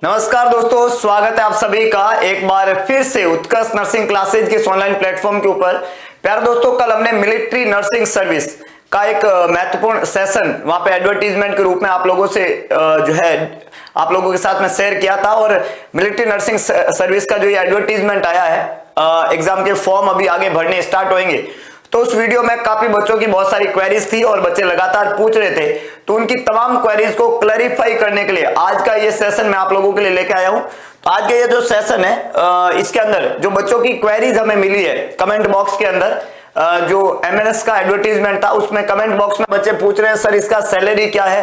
नमस्कार दोस्तों, स्वागत है आप सभी का एक बार फिर से उत्कर्ष नर्सिंग क्लासेज के ऑनलाइन प्लेटफॉर्म के ऊपर। प्यारे दोस्तों, कल हमने मिलिट्री नर्सिंग सर्विस का एक महत्वपूर्ण सेशन वहां पे एडवर्टीजमेंट के रूप में आप लोगों से जो है आप लोगों के साथ में शेयर किया था। और मिलिट्री नर्सिंग सर्विस का जो ये एडवर्टीजमेंट आया है, एग्जाम के फॉर्म अभी आगे भरने स्टार्ट होंगे, तो उस वीडियो में काफी बच्चों की बहुत सारी क्वेरीज थी और बच्चे लगातार पूछ रहे थे। तो उनकी तमाम क्वेरीज को क्लैरिफाई करने के लिए आज का ये सेशन मैं आप लोगों के लिए लेके आया हूं। तो आज का ये जो सेशन है, इसके अंदर जो बच्चों की क्वेरीज हमें मिली है कमेंट बॉक्स के अंदर, जो एमएनएस का एडवर्टीजमेंट था उसमें कमेंट बॉक्स में बच्चे पूछ रहे हैं सर इसका सैलरी क्या है,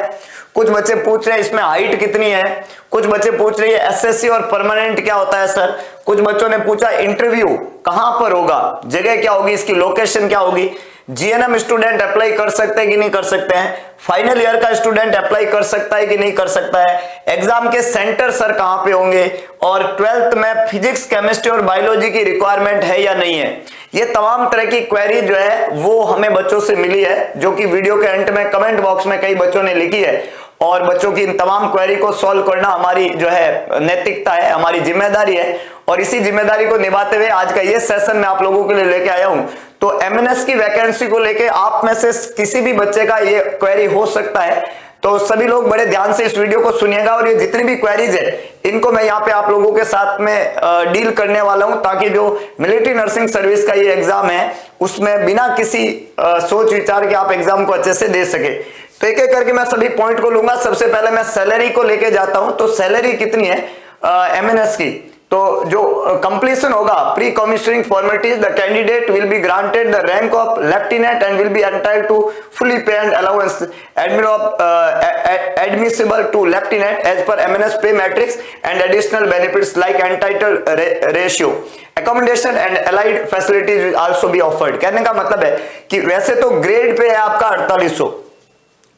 कुछ बच्चे पूछ रहे हैं इसमें हाइट कितनी है, कुछ बच्चे पूछ रहे हैं एसएससी और परमानेंट क्या होता है सर, कुछ बच्चों ने पूछा इंटरव्यू कहां पर होगा, जगह क्या होगी, इसकी लोकेशन क्या होगी, जीएनएम स्टूडेंट अप्लाई कर सकते हैं कि नहीं कर सकते हैं, फाइनल ईयर का स्टूडेंट अप्लाई कर सकता है कि नहीं कर सकता है, एग्जाम के सेंटर सर कहां पे होंगे, और 12th में फिजिक्स केमिस्ट्री और बायोलॉजी की रिक्वायरमेंट है या नहीं है। ये तमाम तरह की क्वेरी जो है वो हमें बच्चों से मिली है, जो कि वीडियो के अंत में कमेंट बॉक्स में कई बच्चों ने लिखी है। और बच्चों की इन तमाम क्वेरी को सॉल्व करना हमारी जो है नैतिकता है, हमारी जिम्मेदारी है, और इसी जिम्मेदारी को निभाते हुए आज का ये सेशन मैं आप लोगों के लिए लेके आया हूं। तो एमएनएस की वैकेंसी को लेके आप में से किसी भी बच्चे का ये क्वेरी हो सकता है, तो सभी लोग बड़े ध्यान से इस वीडियो को सुनिएगा। और ये जितनी भी क्वेरीज है इनको मैं यहाँ पे आप लोगों के साथ में डील करने वाला हूं, ताकि जो मिलिट्री नर्सिंग सर्विस का ये एग्जाम है उसमें बिना किसी सोच विचार के आप एग्जाम को अच्छे से दे सके। तो एक एक करके मैं सभी पॉइंट को लूंगा। सबसे पहले मैं सैलरी को लेके जाता हूं। तो सैलरी कितनी है एमएनएस की, तो जो कंप्लीशन होगा pre commissioning formalities, the candidate will be granted the rank of lieutenant and will be entitled to fully pay and allowance admissible to lieutenant as per MNS pay matrix and additional benefits like entitle ration, accommodation and allied facilities will also be offered. कहने का मतलब है कि वैसे तो grade pay है आपका 4800,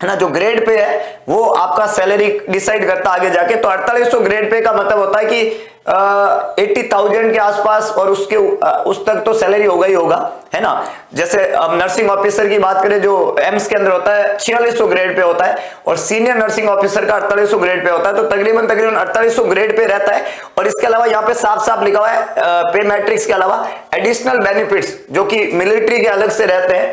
है ना, जो ग्रेड पे है वो आपका सैलरी डिसाइड करता आगे जाके। तो 4800 ग्रेड पे का मतलब होता है कि 80,000 के आसपास, और उसके उस तक तो सैलरी होगा ही होगा, है ना। जैसे अब नर्सिंग ऑफिसर की बात करें जो एम्स के अंदर होता है 4600 ग्रेड पे होता है, और सीनियर नर्सिंग ऑफिसर का 4800 ग्रेड पे होता है। तो तकरीबन 4800 ग्रेड पे रहता है। और इसके अलावा यहाँ पे साफ साफ लिखा हुआ है पे मैट्रिक्स के अलावा एडिशनल बेनिफिट्स जो कि मिलिट्री के अलग से रहते हैं,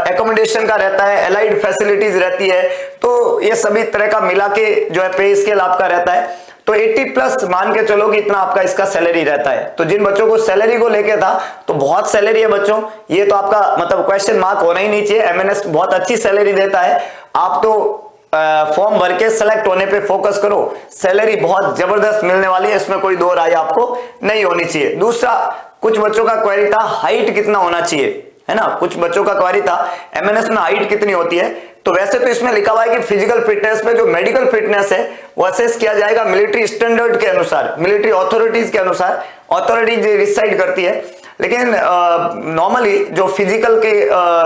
एकोमोडेशन का रहता है, एलाइड फैसिलिटीज रहती है, तो ये सभी तरह का मिला के जो है पे स्केल आपका रहता है। तो 80 प्लस मान के चलो कि इतना आपका इसका सैलरी रहता है। तो जिन बच्चों को सैलरी को लेके था तो बहुत सैलरी है बच्चों, ये तो आपका मतलब क्वेश्चन मार्क होना ही नहीं चाहिए। एमएनएस बहुत अच्छी सैलरी देता है, आप तो फॉर्म भर के सेलेक्ट होने पे फोकस करो, सैलरी बहुत जबरदस्त मिलने वाली है, इसमें कोई दो राय आपको नहीं होनी चाहिए। दूसरा, कुछ बच्चों का क्वेरी था हाइट कितना होना चाहिए, है ना, कुछ बच्चों का क्वेरी था एमएनएस में हाइट कितनी होती है। तो वैसे तो इसमें लिखा हुआ है कि फिजिकल फिटनेस में जो मेडिकल फिटनेस है वो असेस किया जाएगा मिलिट्री स्टैंडर्ड के अनुसार, मिलिट्री अथॉरिटीज के अनुसार, अथॉरिटीज डिसाइड करती है। लेकिन नॉर्मली जो फिजिकल के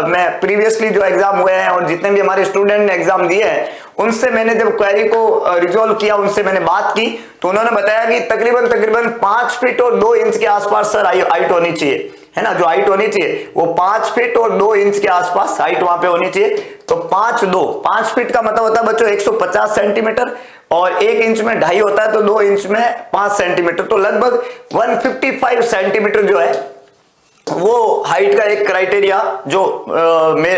में प्रीवियसली जो एग्जाम हुए हैं और जितने भी हमारे स्टूडेंट ने एग्जाम दिए हैं उनसे मैंने जब क्वेरी को रिजॉल्व किया, उनसे मैंने बात की, तो उन्होंने बताया कि तकरीबन 5 फीट और 2 इंच के आसपास सर हाइट होनी चाहिए, है ना। जो हाइट होनी चाहिए वो 5 फीट और 2 इंच के आसपास हाइट वहां पे होनी चाहिए। तो 5 फीट का मतलब होता है बच्चों 150 सेंटीमीटर, और 1 इंच में 2.5 होता है, तो 2 इंच में 5 सेंटीमीटर, तो लगभग 155 सेंटीमीटर जो है वो हाइट का एक क्राइटेरिया जो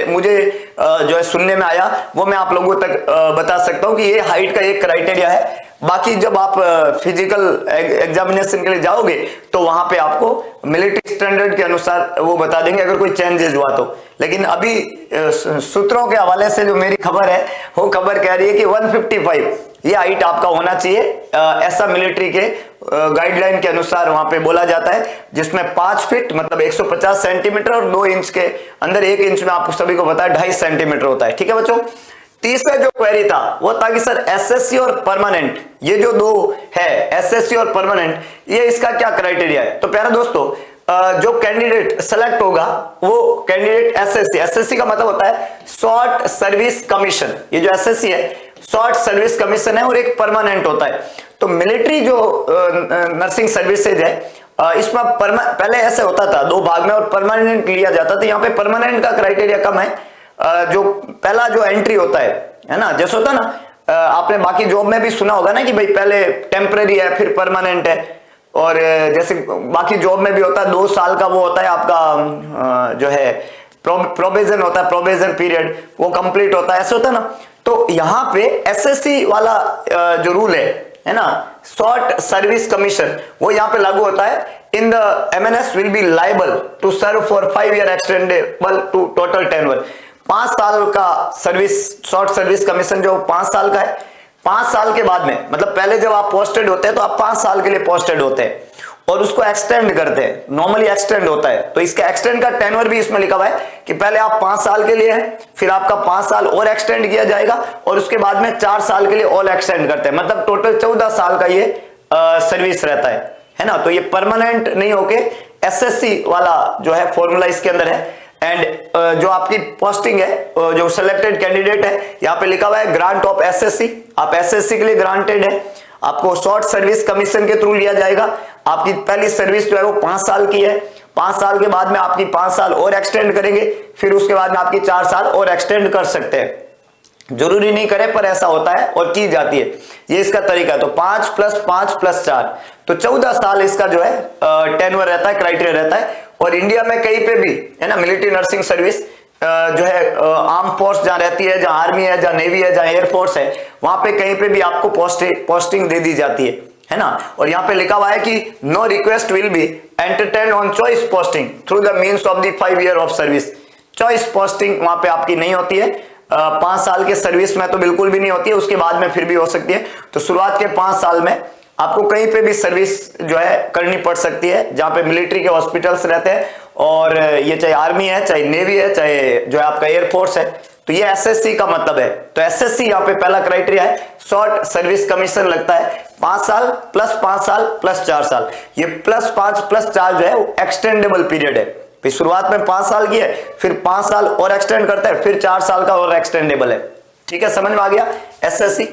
मुझे जो है सुनने में आया वो मैं आप लोगों तक बता सकता हूं कि ये हाइट का एक क्राइटेरिया है। बाकी जब आप फिजिकल एग्जामिनेशन के लिए जाओगे तो वहां पे आपको मिलिट्री स्टैंडर्ड के अनुसार वो बता देंगे अगर कोई चेंजेस हुआ तो। लेकिन अभी सूत्रों के हवाले से जो मेरी खबर है वो खबर कह रही है कि 155 ये हाइट आपका होना चाहिए, ऐसा मिलिट्री के गाइडलाइन के अनुसार वहां पे बोला जाता है, जिसमें 5 फीट मतलब 150 सेंटीमीटर और 2 इंच के अंदर 1 इंच में आपको सभी को पता है 2.5 सेंटीमीटर होता है। ठीक है बच्चों। तीसरा जो क्वेरी था वो था कि सर एसएससी और परमानेंट, ये जो दो है एसएससी और परमानेंट, ये इसका क्या क्राइटेरिया है। तो प्यारे दोस्तों, जो कैंडिडेट सेलेक्ट होगा वो कैंडिडेट एसएससी का मतलब होता है शॉर्ट सर्विस कमीशन, ये जो एसएससी है शॉर्ट सर्विस कमीशन है, और एक परमानेंट होता है। तो मिलिट्री जो नर्सिंग सर्विसेज है इसमें पहले ऐसे होता था 2 भाग में और परमानेंट लिया जाता था। यहाँ पे परमानेंट का क्राइटेरिया कम है, जो पहला जो एंट्री होता है ना, जैसे होता है ना आपने बाकी जॉब में भी सुना होगा ना कि भाई पहले टेम्पररी है फिर परमानेंट है, और जैसे बाकी जॉब में भी होता है 2 साल का वो होता है आपका जो है प्रोबेशन होता है, प्रोबेशन पीरियड वो कंप्लीट होता है, ऐसे होता है ना। तो यहाँ पे एसएससी वाला जो रूल है ना, शॉर्ट सर्विस कमीशन, वो यहाँ पे लागू होता है। In the MNS will be liable to serve for 5 year extendable to total 10 year. 5 साल का सर्विस, शॉर्ट सर्विस कमीशन जो 5 साल का है, 5 साल के बाद में, मतलब पहले जब आप पोस्टेड होते हैं तो आप 5 साल के लिए पोस्टेड होते हैं और उसको एक्सटेंड करते हैं, नॉर्मली एक्सटेंड होता है। तो इसका एक्सटेंड का टेन्योर भी इसमें लिखा हुआ है कि पहले आप 5 साल के लिए हैं, फिर आपका 5 साल और एक्सटेंड किया जाएगा और उसके बाद में 4 साल के लिए और एक्सटेंड करते हैं, मतलब टोटल 14 साल का ये सर्विस रहता है ना। तो ये परमानेंट नहीं होके एसएससी वाला जो है फॉर्मूला इसके अंदर है। एंड जो आपकी पोस्टिंग है, जो सिलेक्टेड कैंडिडेट है, यहाँ पे लिखा हुआ है ग्रांट ऑफ एसएससी, आप एसएससी के लिए ग्रांटेड है, आपको शॉर्ट सर्विस कमीशन के थ्रू लिया जाएगा। आपकी पहली सर्विस जो है वो 5 साल की है, 5 साल के बाद में आपकी 5 साल और एक्सटेंड करेंगे, फिर उसके बाद में आपकी 4 साल और एक्सटेंड कर सकते हैं। जरूरी नहीं करे पर ऐसा होता है और की जाती है, ये इसका तरीका। तो 5 + 5 + 4 तो 14 साल इसका जो है टेन्योर रहता है, क्राइटेरिया रहता है। और इंडिया में कहीं पे भी है ना, मिलिट्री नर्सिंग सर्विस जो है आर्म फोर्स जहां रहती है, जहां आर्मी है, जहां नेवी है, जहां एयरफोर्स है, वहां पे कहीं पे भी आपको पोस्टिंग दे दी जाती है ना। और यहाँ पे लिखा हुआ है कि no request will be entertain on choice posting through the means of the 5 year of service. Choice posting वहां पे आपकी नहीं होती है, 5 साल के सर्विस में तो बिल्कुल भी नहीं होती है, उसके बाद में फिर भी हो सकती है। तो शुरुआत के 5 साल में आपको कहीं पे भी सर्विस जो है करनी पड़ सकती है, जहां पे मिलिट्री के हॉस्पिटल्स रहते हैं, और ये चाहे आर्मी है, चाहे नेवी है, चाहे जो है आपका एयरफोर्स है। तो ये एसएससी का मतलब है। तो एसएससी यहाँ पे पहला क्राइटेरिया है, शॉर्ट सर्विस कमीशन लगता है 5 साल + 5 साल + 4 साल। ये +5 + 4 जो है वो एक्सटेंडेबल पीरियड है। फिर शुरुआत में 5 साल की है, फिर 5 साल और एक्सटेंड करता है, फिर 4 साल का और एक्सटेंडेबल है। ठीक है, समझ में आ गया एसएससी।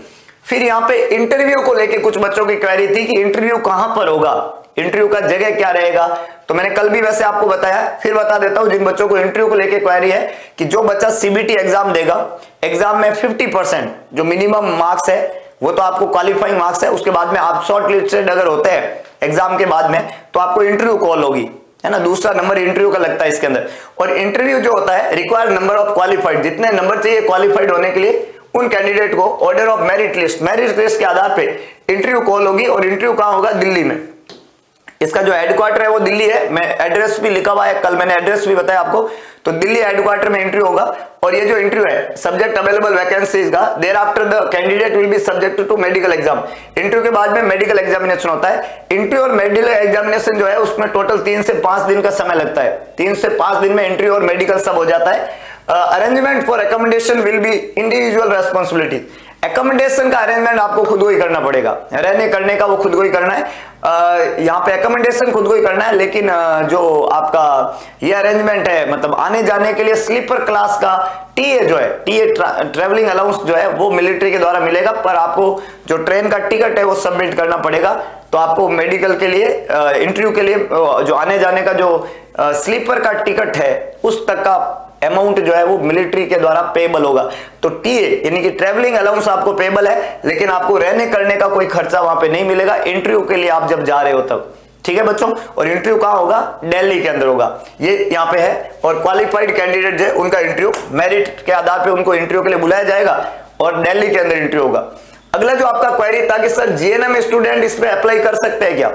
फिर यहाँ पे इंटरव्यू को लेके कुछ बच्चों की क्वेरी थी कि इंटरव्यू कहां पर होगा, इंटरव्यू का जगह क्या रहेगा। तो मैंने कल भी वैसे आपको बताया, फिर बता देता हूं जिन बच्चों को इंटरव्यू को लेके क्वेरी है, कि जो बच्चा सीबीटी एग्जाम देगा, एग्जाम में 50% जो मिनिमम मार्क्स है वो तो आपको क्वालिफाइंग मार्क्स है, उसके बाद में आप शॉर्ट लिस्टेड अगर होते हैं एग्जाम के बाद में तो आपको इंटरव्यू कॉल होगी, है ना। दूसरा नंबर इंटरव्यू का लगता है इसके अंदर। और इंटरव्यू जो होता है, रिक्वायर्ड नंबर ऑफ क्वालिफाइड, जितने नंबर चाहिए क्वालिफाइड होने के लिए उन कैंडिडेट को ऑर्डर ऑफ मेरिट लिस्ट के आधार पे इंटरव्यू कॉल होगी। और इंटरव्यू कहां होगा, दिल्ली में। इसका जो हेडक्वार्टर है वो दिल्ली है, मैं एड्रेस भी लिखा हुआ है, कल मैंने एड्रेस भी बताया आपको। तो दिल्ली हेडक्वार्टर में इंटरव्यू होगा। और ये जो इंटरव्यू है, सब्जेक्ट अवेलेबल वैकेंसीज का, thereafter the candidate will be subject to medical exam. Interview के बाद में मेडिकल एग्जामिनेशन होता है। इंटरव्यू और मेडिकल एग्जामिनेशन जो है उसमें टोटल 3 से 5 दिन का समय लगता है। 3 से 5 दिन में इंटरव्यू और मेडिकल सब हो जाता है। Arrangement for accommodation will be individual responsibility. Accommodation का अरेंजमेंट आपको खुद को ही करना पड़ेगा, रहने करने का वो खुद को ही करना है। यहाँ पे एकोमोडेशन खुद को ही करना है, लेकिन जो आपका ये अरेंजमेंट है, मतलब आने जाने के लिए स्लीपर क्लास का टीए जो है, टीए ट्रेवलिंग अलाउंस जो है वो मिलिट्री के द्वारा मिलेगा, पर आपको जो ट्रेन का टिकट है वो सबमिट करना पड़ेगा। तो आपको मेडिकल के लिए, इंटरव्यू के लिए जो आने जाने का जो स्लीपर का टिकट है उस तक का अमाउंट जो है वो मिलिट्री के द्वारा पेबल होगा। तो टीए यानी कि ट्रेवलिंग अलाउंस आपको पेबल है, लेकिन आपको रहने करने का कोई खर्चा वहां पे नहीं मिलेगा इंटरव्यू के लिए आप जब जा रहे हो तब। ठीक है बच्चों। और इंटरव्यू कहां होगा, दिल्ली के अंदर होगा, ये यहाँ पे है। और क्वालिफाइड कैंडिडेट जो है उनका इंटरव्यू मेरिट के आधार पर उनको इंटरव्यू के लिए बुलाया जाएगा और दिल्ली के अंदर इंटरव्यू होगा। अगला जो आपका क्वेरी था कि सर जीएनएम स्टूडेंट इसमें अप्लाई कर सकते हैं क्या,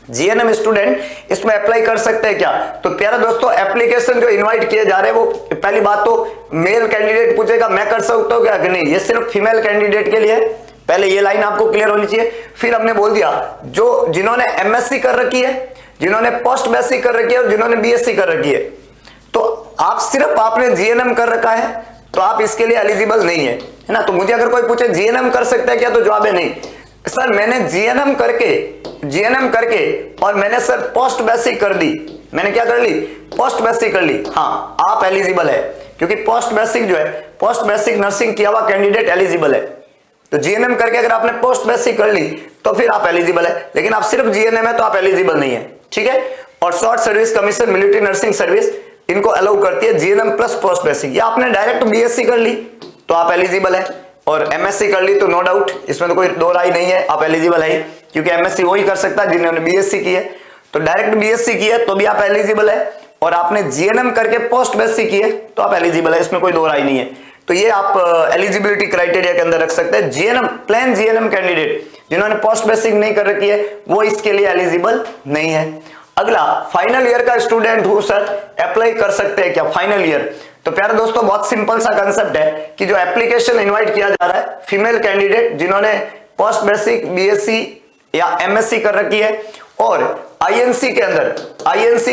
जीएनएम स्टूडेंट इसमें अप्लाई कर सकते हैं क्या। तो प्यारे दोस्तों, एप्लीकेशन जो इनवाइट किए जा रहे हैं वो पहली बात तो मेल कैंडिडेट पूछेगा मैं कर सकता हूं क्या कि नहीं, ये सिर्फ फीमेल कैंडिडेट के लिए। पहले ये लाइन आपको क्लियर होनी चाहिए। फिर हमने बोल दिया जो जिन्होंने एमएससी कर रखी है, जिन्होंने पोस्ट बेसिक कर रखी है और जिन्होंने बीएससी कर रखी है, तो आप सिर्फ आपने जीएनएम कर रखा है तो आप इसके लिए एलिजिबल नहीं है ना। तो मुझे अगर कोई पूछे जीएनएम कर सकता है क्या, तो जवाब है नहीं सर, मैंने जीएनएम करके और मैंने सर पोस्ट बेसिक कर दी, मैंने क्या कर ली, पोस्ट बेसिक कर ली, हाँ आप एलिजिबल है, क्योंकि पोस्ट बेसिक जो है, पोस्ट बेसिक नर्सिंग किया हुआ कैंडिडेट एलिजिबल है। तो जीएनएम करके अगर आपने पोस्ट बेसिक कर ली तो फिर आप एलिजिबल है, लेकिन आप सिर्फ जीएनएम है तो आप एलिजिबल नहीं है। ठीक है। और short service commission military nursing service इनको अलाउ करती है जीएनएम प्लस पोस्ट बेसिक, या आपने डायरेक्ट बीएससी कर ली तो आप एलिजिबल है, और एमएससी कर ली तो नो डाउट, इसमें तो कोई दो राय नहीं है, आप एलिजिबल है, क्योंकि एमएससी वही कर सकता है जिन्होंने बीएससी की है। तो डायरेक्ट बीएससी की है तो भी आप एलिजिबल है, और आपने जीएनएम करके पोस्ट बेसिक की है तो आप एलिजिबल है, इसमें कोई दो राय नहीं है। तो ये आप एलिजिबिलिटी क्राइटेरिया के अंदर रख सकते हैं। जीएनएम प्लेन जीएनएम कैंडिडेट जिन्होंने पोस्ट बेसिक नहीं कर रखी है वो इसके लिए एलिजिबल नहीं है। अगला, फाइनल ईयर का स्टूडेंट हूं सर, अप्लाई कर सकते हैं क्या फाइनल ईयर? तो प्यारे दोस्तों, बहुत सिंपल सा कंसेप्ट है कि जो एप्लीकेशन इनवाइट किया जा रहा है, फीमेल कैंडिडेट जिन्होंने पोस्ट बेसिक, बीएससी या एमएससी कर रखी है और आईएनसी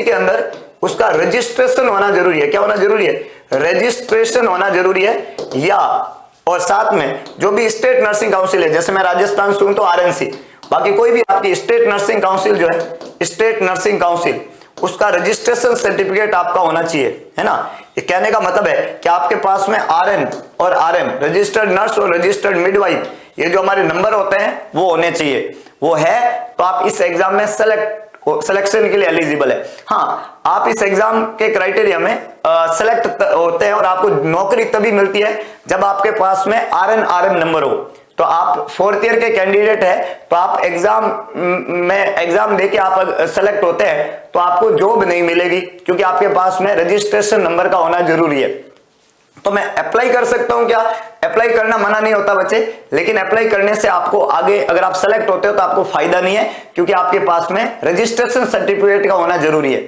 के अंदर उसका रजिस्ट्रेशन होना जरूरी है। क्या होना जरूरी है? रजिस्ट्रेशन होना जरूरी है। या और साथ में जो भी स्टेट नर्सिंग काउंसिल है, जैसे मैं राजस्थान से हूं तो आरएनसी, बाकी कोई भी आपकी स्टेट नर्सिंग काउंसिल जो है, स्टेट नर्सिंग काउंसिल, उसका रजिस्ट्रेशन सर्टिफिकेट आपका होना चाहिए, है ना। ये कहने का मतलब है कि आपके पास में आरएन और आरएम, रजिस्टर्ड नर्स और रजिस्टर्ड मिडवाइफ, ये जो हमारे नंबर होते हैं वो होने चाहिए। वो है तो आप इस एग्जाम में सिलेक्शन के लिए एलिजिबल है। हाँ, आप इस एग्जाम के क्राइटेरिया में सेलेक्ट होते हैं और आपको नौकरी तभी मिलती है जब आपके पास में आरएन आरएम नंबर हो। तो आप 4th ईयर के कैंडिडेट है तो आप एग्जाम देके आप सेलेक्ट होते हैं तो आपको जॉब नहीं मिलेगी, क्योंकि आपके पास में रजिस्ट्रेशन नंबर का होना जरूरी है। तो मैं अप्लाई कर सकता हूं क्या? अप्लाई करना मना नहीं होता बच्चे, लेकिन अप्लाई करने से आपको आगे अगर आप सेलेक्ट होते हो तो आपको फायदा नहीं है, क्योंकि आपके पास में रजिस्ट्रेशन सर्टिफिकेट का होना जरूरी है।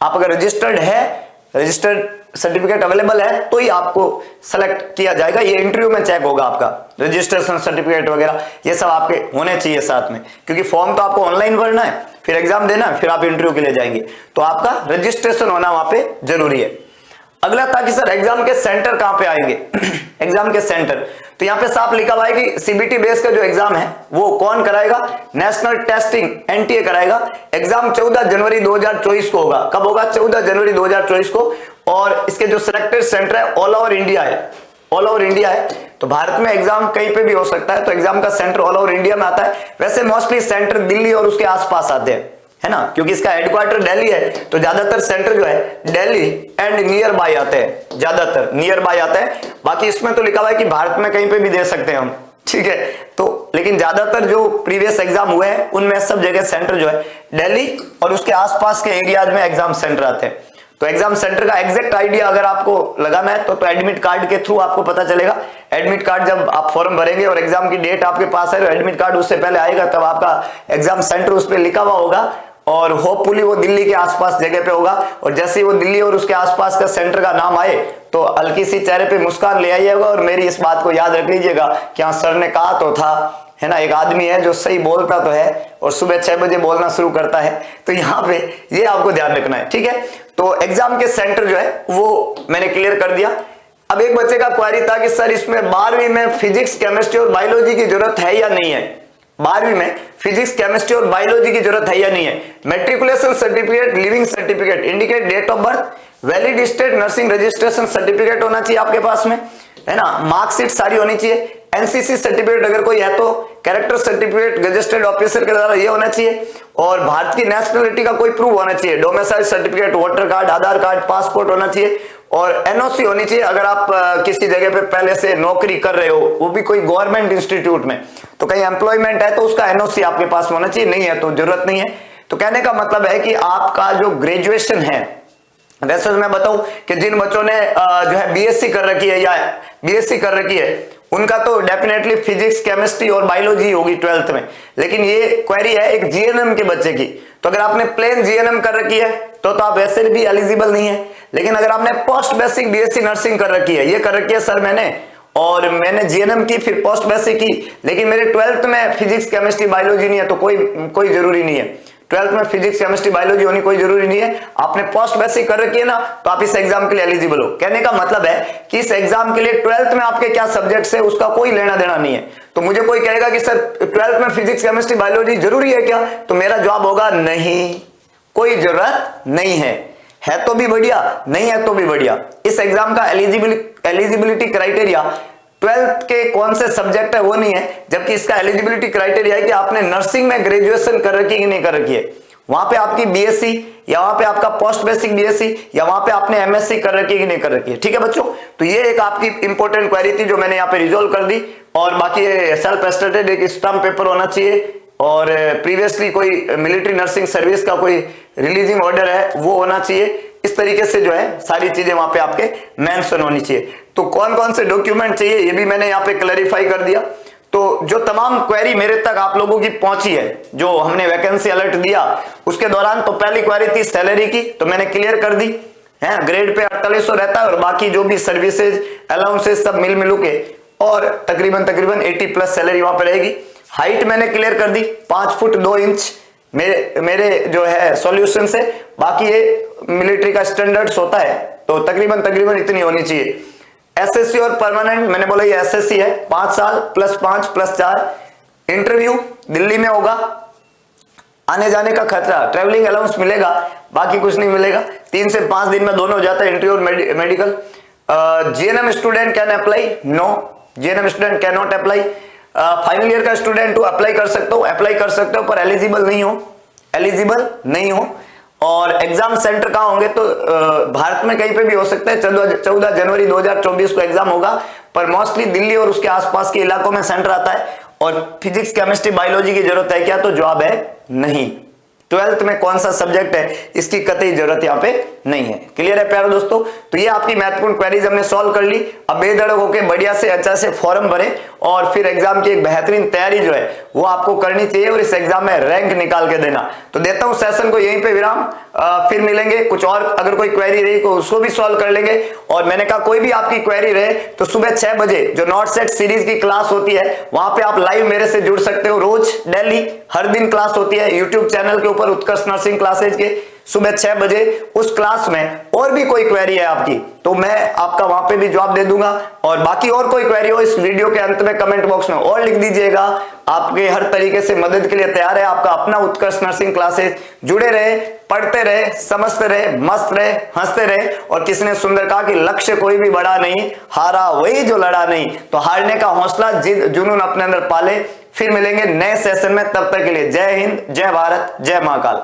आप अगर रजिस्टर्ड है, रजिस्टर्ड सर्टिफिकेट अवेलेबल है तो ही आपको सेलेक्ट किया जाएगा। ये इंटरव्यू में चेक होगा आपका रजिस्ट्रेशन सर्टिफिकेट वगैरह, ये सब आपके होने चाहिए साथ में, क्योंकि फॉर्म तो आपको ऑनलाइन भरना है, फिर एग्जाम देना है, फिर आप इंटरव्यू के लिए जाएंगे, तो आपका रजिस्ट्रेशन होना वहां पे जरूरी है। अगला था कि सर एग्जाम के सेंटर कहां पे आएंगे? एग्जाम के सेंटर, तो यहां पे साफ लिखा हुआ है कि सीबीटी बेस का जो एग्जाम है वो कौन कराएगा? नेशनल टेस्टिंग एनटीए कराएगा। एग्जाम 14 जनवरी 2024 को होगा। कब होगा? 14 जनवरी 2024 को। और इसके जो सिलेक्टेड सेंटर है ऑल ओवर इंडिया है, ऑल ओवर इंडिया है। तो भारत में एग्जाम कहीं पे भी हो सकता है, तो एग्जाम का सेंटर ऑल ओवर इंडिया में आता है। वैसे मोस्टली सेंटर दिल्ली और उसके आसपास आते हैं, है ना, क्योंकि इसका हेडक्वार्टर दिल्ली है, तो ज्यादातर सेंटर जो है दिल्ली एंड नियर बाय आते हैं, ज्यादातर नियर बाय आते हैं। बाकी इसमें तो लिखा हुआ है कि भारत में कहीं पे भी दे सकते हैं हम, ठीक है। तो लेकिन ज्यादातर जो प्रीवियस एग्जाम हुए हैं उनमें सब जगह सेंटर जो है दिल्ली और उसके आसपास के एरियाज में एग्जाम सेंटर आते हैं। तो एग्जाम सेंटर का एग्जैक्ट आइडिया अगर आपको लगाना है तो एडमिट कार्ड के थ्रू आपको पता चलेगा। एडमिट कार्ड जब आप फॉर्म भरेंगे और एग्जाम की डेट आपके पास है तो एडमिट कार्ड उससे पहले आएगा, तब आपका एग्जाम सेंटर उस पर लिखा हुआ होगा और होपफुली वो दिल्ली के आसपास जगह पे होगा। और जैसे ही वो दिल्ली और उसके आसपास का सेंटर का नाम आए तो हल्की सी चेहरे पे मुस्कान ले आइएगा और मेरी इस बात को याद रख लीजिएगा कि हाँ सर ने कहा तो था, है ना। एक आदमी है जो सही बोलता तो है और सुबह 6 बजे बोलना शुरू करता है, तो यहाँ पे ये आपको ध्यान रखना है, ठीक है। तो एग्जाम के सेंटर जो है वो मैंने क्लियर कर दिया। अब एक बच्चे का क्वेरी था कि सर इसमें 12वीं में फिजिक्स, केमिस्ट्री और बायोलॉजी की जरूरत है या नहीं है? 12वीं में फिजिक्स, केमिस्ट्री और बायोलॉजी की जरूरत है या नहीं है? Matriculation certificate, leaving certificate, indicate date of birth, valid state nursing registration certificate होना चाहिए आपके पास में, है ना। मार्कशीट सारी होनी चाहिए। एनसीसी सर्टिफिकेट अगर कोई है तो, कैरेक्टर सर्टिफिकेट गजेस्टेड ऑफिसर के द्वारा ये होना चाहिए। और भारत की नेशनलिटी का कोई प्रूफ होना चाहिए, डोमिसाइल सर्टिफिकेट, वोटर कार्ड, आधार कार्ड, पासपोर्ट होना चाहिए। और एनओसी होनी चाहिए अगर आप किसी जगह पे पहले से नौकरी कर रहे हो, वो भी कोई गवर्नमेंट इंस्टीट्यूट में, तो कहीं एम्प्लॉयमेंट है तो उसका एनओसी आपके पास होना चाहिए, नहीं है तो जरूरत नहीं है। तो कहने का मतलब है कि आपका जो ग्रेजुएशन है, वैसे तो मैं बताऊं कि जिन बच्चों ने जो है बीएससी कर रखी है या बीएससी कर रखी है उनका तो डेफिनेटली फिजिक्स, केमिस्ट्री और बायोलॉजी होगी 12th में। लेकिन ये क्वेरी है एक जीएनएम के बच्चे की, तो अगर आपने प्लेन जीएनएम कर रखी है तो आप वैसे भी एलिजिबल नहीं है। लेकिन अगर आपने पोस्ट बेसिक बीएससी नर्सिंग कर रखी है, ये कर रखी है सर मैंने, और मैंने जीएनएम की फिर पोस्ट बेसिक की, लेकिन मेरे 12th में फिजिक्स, केमिस्ट्री, बायोलॉजी नहीं है, तो कोई जरूरी नहीं है। 12th में फिजिक्स, केमिस्ट्री, बायोलॉजी होनी कोई जरूरी नहीं है। आपने पोस्ट बेसिक कर रखी है ना, तो आप इस एग्जाम के लिए एलिजिबल हो। कहने का मतलब है कि इस एग्जाम के लिए 12th में आपके क्या सब्जेक्ट्स है उसका कोई लेना देना नहीं है। तो मुझे कोई कहेगा कि सर 12th में फिजिक्स, केमिस्ट्री, बायोलॉजी जरूरी है क्या, तो मेरा जवाब होगा नहीं, कोई जरूरत नहीं है तो भी बढ़िया, नहीं है तो भी बढ़िया। इस एग्जाम का एलिजिबिलिटी क्राइटेरिया 12th के कौन से सब्जेक्ट है वो नहीं है, जबकि इसका एलिजिबिलिटी क्राइटेरिया है कि आपने नर्सिंग में ग्रेजुएशन कर रखी है कि नहीं कर रखी है। वहां पे आपकी बीएससी या वहां पे आपका पोस्ट बेसिक बीएससी या वहां पे आपने एमएससी कर रखी है कि नहीं कर रखी है। ठीक है बच्चों, तो ये एक आपकी इंपॉर्टेंट क्वेरी थी जो मैंने यहाँ पे रिजोल्व कर दी। और बाकी सेल्फ एस्टेटेड एक स्टम्प पेपर होना चाहिए और प्रीवियसली कोई मिलिट्री नर्सिंग सर्विस का कोई रिलीजिंग ऑर्डर है वो होना चाहिए। इस तरीके से जो है सारी चीजें वहां पे आपके मेंशन होनी चाहिए। तो कौन कौन से डॉक्यूमेंट चाहिए ये भी मैंने यहाँ पे क्लैरिफाई कर दिया। तो जो तमाम क्वेरी मेरे तक आप लोगों की पहुंची है, जो हमने वैकेंसी अलर्ट दिया उसके दौरान, तो पहली क्वेरी थी सैलरी की, तो मैंने क्लियर कर दी है। ग्रेड पे 4800 रहता है और बाकी जो भी सर्विसेज अलाउंसेस सब मिलू के और तकरीबन 80+ सैलरी वहां पर रहेगी। हाइट मैंने क्लियर कर दी 5 फुट 2 इंच मेरे जो है सॉल्यूशन से। बाकी ये मिलिट्री का स्टैंडर्ड्स होता है तो तकरीबन इतनी होनी चाहिए। एसएससी और परमानेंट मैंने बोला ये एसएससी है, 5 साल +5 +4। इंटरव्यू दिल्ली में होगा, आने जाने का खर्चा, ट्रेवलिंग अलाउंस मिलेगा, बाकी कुछ नहीं मिलेगा। 3 से 5 दिन में दोनों हो जाता है, इंटरव्यू और medical. GNM student can apply? No, GNM student can not apply. Final year का स्टूडेंट हो अप्लाई कर सकते हो, अप्लाई कर सकते हो, पर एलिजिबल नहीं हो। और एग्जाम सेंटर कहाँ होंगे? तो भारत में कहीं पे भी हो सकता है। 14 जनवरी 2024 को एग्जाम होगा, पर मोस्टली दिल्ली और उसके आसपास के इलाकों में सेंटर आता है। और फिजिक्स केमिस्ट्री बायोलॉजी की जरूरत है क्या? तो जवाब है नहीं। 12th में कौन सा सब्जेक्ट है इसकी कतई जरूरत यहाँ पे नहीं है। क्लियर है प्यारे दोस्तों? तो ये आपकी महत्वपूर्ण क्वेरीज हमने सॉल्व कर ली। अब बेधड़क होकर बढ़िया से अच्छा से फॉर्म भरें और फिर एग्जाम की एक बेहतरीन तैयारी जो है वो आपको करनी चाहिए और इस एग्जाम में रैंक निकाल के देना। तो देता हूं सेशन को यहीं पे विराम, फिर मिलेंगे। कुछ और अगर कोई क्वेरी रही तो उसको भी सॉल्व कर लेंगे। और मैंने कहा कोई भी आपकी क्वेरी रहे तो सुबह 6 बजे जो नॉट सेट सीरीज की क्लास होती है वहां पे आप लाइव मेरे से जुड़ सकते हो। रोज डेली हर दिन क्लास होती है यूट्यूब चैनल के ऊपर, उत्कर्ष नर्सिंग क्लासेज के, सुबह 6 बजे। उस क्लास में और भी कोई क्वेरी है आपकी तो मैं आपका वहां पे भी जवाब दे दूंगा। और बाकी और कोई क्वेरी हो इस वीडियो के अंत में कमेंट बॉक्स में और लिख दीजिएगा। आपके हर तरीके से मदद के लिए तैयार है आपका अपना उत्कर्ष नर्सिंग क्लासेज। जुड़े रहे, पढ़ते रहे, समझते रहे, मस्त रहे, हंसते रहे। और किसी ने सुंदर कहा कि लक्ष्य कोई भी बड़ा नहीं, हारा वही जो लड़ा नहीं। तो हारने का हौसला, जिद, जुनून अपने अंदर पाले। फिर मिलेंगे नए सेशन में, तब तक के लिए जय हिंद, जय भारत, जय महाकाल।